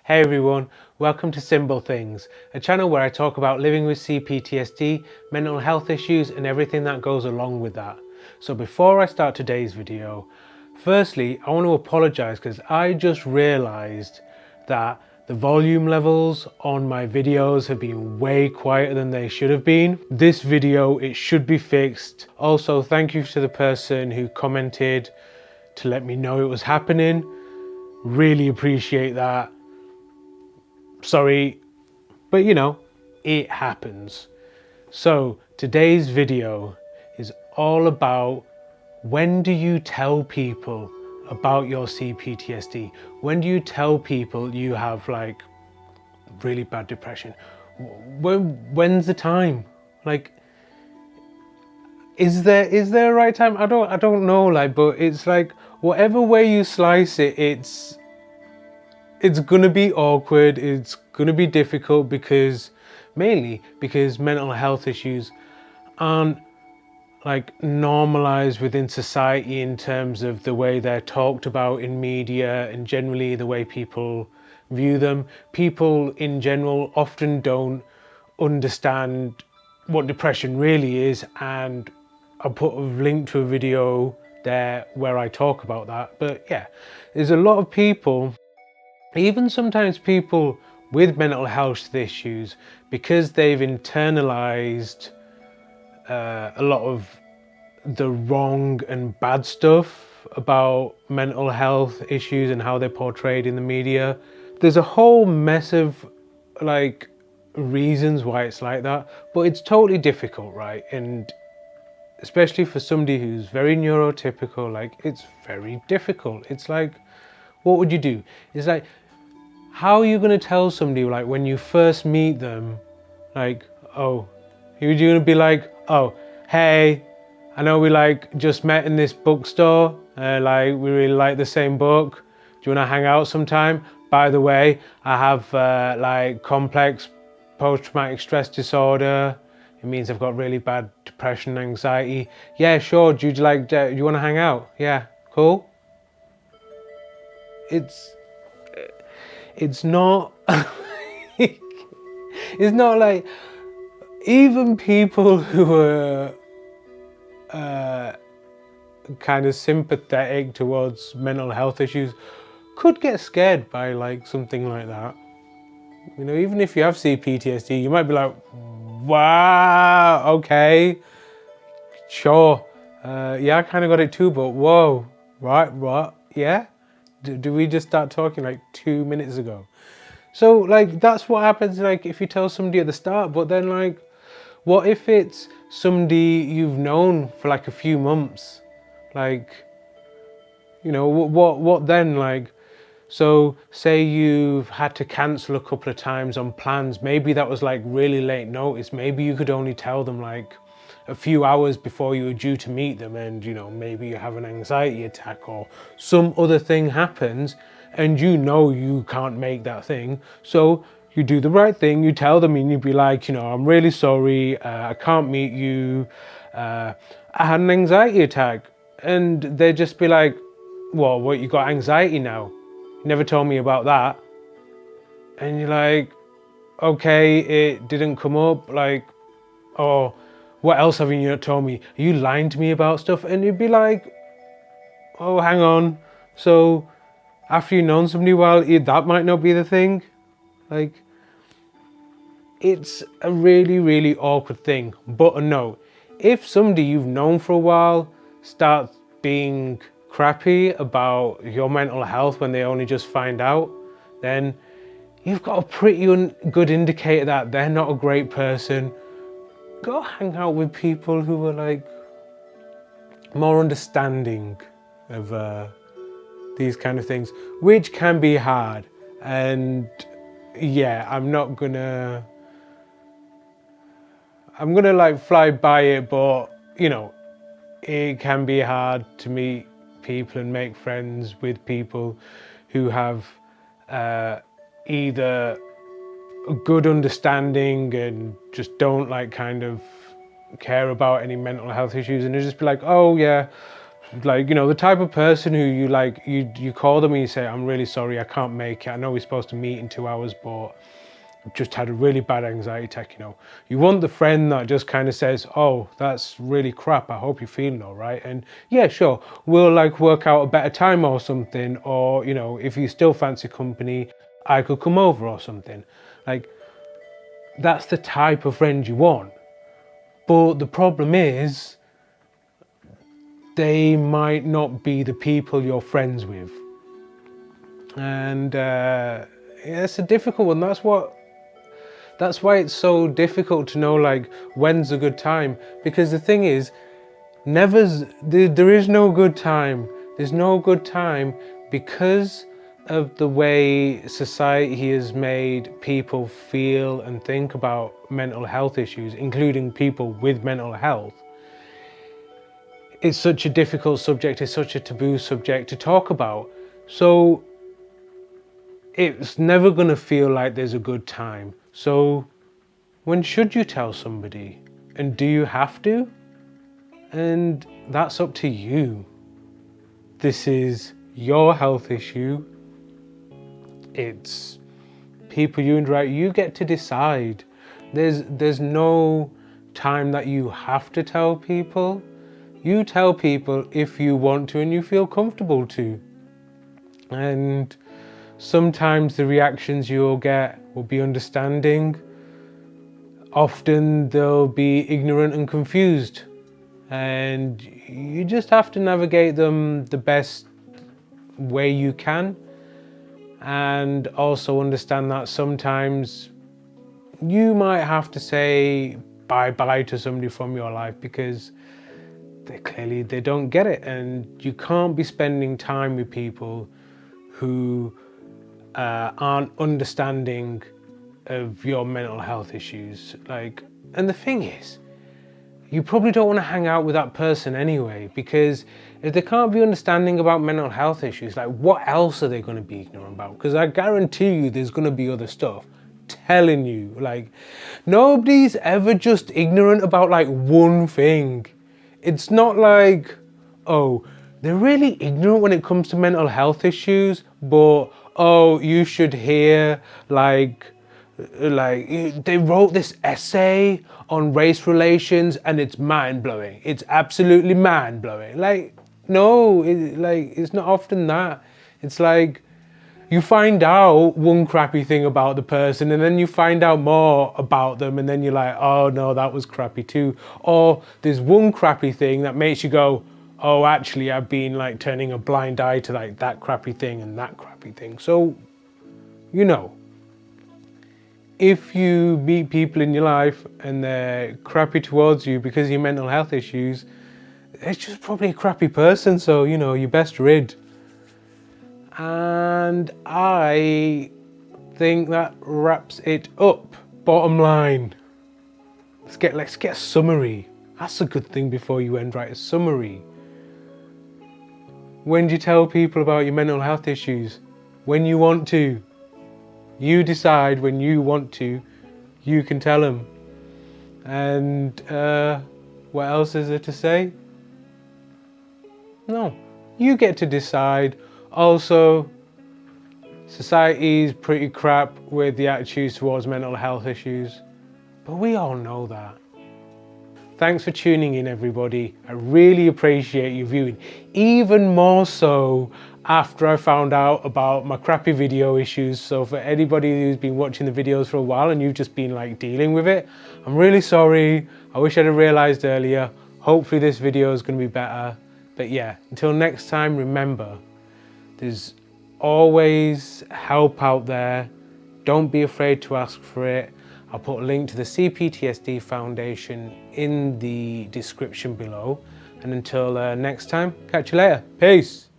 Hey everyone, welcome to Simble Things, a channel where I talk about living with C-PTSD, mental health issues and everything that goes along with that. So before I start today's video, firstly I want to apologise because I just realised that the volume levels on my videos have been way quieter than they should have been. This video, it should be fixed. Also, thank you to the person who commented to let me know it was happening. Really appreciate that. Sorry, but you know, it happens. So today's video is all about when do you tell people about your CPTSD? When do you tell people you have like really bad depression? When's the time? Like, is there a right time? I don't know, like, but it's like whatever way you slice it, it's gonna be awkward, it's gonna be difficult mainly because mental health issues aren't like normalized within society in terms of the way they're talked about in media and generally the way people view them. People in general often don't understand what depression really is, and I'll put a link to a video there where I talk about that. But yeah, there's a lot of people, even sometimes people with mental health issues, because they've internalized a lot of the wrong and bad stuff about mental health issues and how they're portrayed in the media. There's a whole mess of like reasons why it's like that, but it's totally difficult, right? And especially for somebody who's very neurotypical, like it's very difficult. It's like, what would you do? It's like, how are you going to tell somebody, like, when you first meet them, like, oh, you're going to be like, oh, hey, I know we like just met in this bookstore, like we really like the same book. Do you want to hang out sometime? By the way, I have like complex post-traumatic stress disorder. It means I've got really bad depression and anxiety. Yeah, sure. Do you want to hang out? Yeah, cool. It's not it's not like, even people who are kind of sympathetic towards mental health issues could get scared by like something like that. You know, even if you have CPTSD, you might be like, wow, okay, sure, yeah, I kind of got it too, but whoa, right, what, yeah? Do we just start talking like 2 minutes ago? So like that's what happens like if you tell somebody at the start, but then like what if it's somebody you've known for like a few months? Like, you know, what then? Like, so say you've had to cancel a couple of times on plans, maybe that was like really late notice, maybe you could only tell them like a few hours before you were due to meet them, and you know, maybe you have an anxiety attack or some other thing happens and you know you can't make that thing, so you do the right thing, you tell them and you'd be like, you know, I'm really sorry, I can't meet you, I had an anxiety attack. And they'd just be like, well, what, you got anxiety now? You never told me about that. And you're like, okay, it didn't come up, like, oh, what else have you not told me? Are you lying to me about stuff? And you'd be like, oh, hang on. So after you've known somebody a while, that might not be the thing. Like, it's a really, really awkward thing. But no, if somebody you've known for a while starts being crappy about your mental health when they only just find out, then you've got a pretty good indicator that they're not a great person. Go hang out with people who are like more understanding of these kind of things, which can be hard. And yeah, I'm gonna like fly by it, but you know, it can be hard to meet people and make friends with people who have either a good understanding and just don't like kind of care about any mental health issues, and they just be like, oh yeah, Like, you know, the type of person who you call them and you say, I'm really sorry, I can't make it. I know we're supposed to meet in 2 hours, but I've just had a really bad anxiety attack, you know. You want the friend that just kind of says, oh, that's really crap, I hope you're feeling all right. And yeah, sure, we'll like work out a better time or something. Or, you know, if you still fancy company, I could come over or something. Like, that's the type of friend you want. But the problem is, they might not be the people you're friends with. And yeah, it's a difficult one. That's why it's so difficult to know like when's a good time. Because the thing is, there is no good time. There's no good time because of the way society has made people feel and think about mental health issues, including people with mental health. It's such a difficult subject, it's such a taboo subject to talk about. So it's never going to feel like there's a good time. So when should you tell somebody? And do you have to? And that's up to you. This is your health issue. It's people you interact, you get to decide. There's no time that you have to tell people. You tell people if you want to and you feel comfortable to. And sometimes the reactions you'll get will be understanding. Often they'll be ignorant and confused. And you just have to navigate them the best way you can. And also understand that sometimes you might have to say bye-bye to somebody from your life because they don't get it, and you can't be spending time with people who aren't understanding of your mental health issues. Like, and the thing is, you probably don't want to hang out with that person anyway, because if they can't be understanding about mental health issues, like what else are they going to be ignorant about? Because I guarantee you there's going to be other stuff. Telling you, like, nobody's ever just ignorant about like one thing. It's not like, oh, they're really ignorant when it comes to mental health issues, but oh, you should hear like they wrote this essay on race relations and it's mind-blowing. It's absolutely mind-blowing. Like, no, it's not often that. It's like you find out one crappy thing about the person and then you find out more about them and then you're like, oh no, that was crappy too. Or there's one crappy thing that makes you go, oh, actually I've been like turning a blind eye to like that crappy thing and that crappy thing. So, you know, if you meet people in your life and they're crappy towards you because of your mental health issues, it's just probably a crappy person. So, you know, you're best rid. And I think that wraps it up. Bottom line, let's get a summary. That's a good thing before you end, right? A summary. When do you tell people about your mental health issues? When you want to. You decide when you want to. You can tell them. And what else is there to say? No, you get to decide. Also, society's pretty crap with the attitudes towards mental health issues, but we all know that. Thanks for tuning in, everybody. I really appreciate you viewing, even more so after I found out about my crappy video issues. So for anybody who's been watching the videos for a while and you've just been like dealing with it, I'm really sorry. I wish I'd have realized earlier. Hopefully this video is going to be better. But yeah, until next time, remember, there's always help out there. Don't be afraid to ask for it. I'll put a link to the C-PTSD Foundation in the description below. And until next time, catch you later. Peace.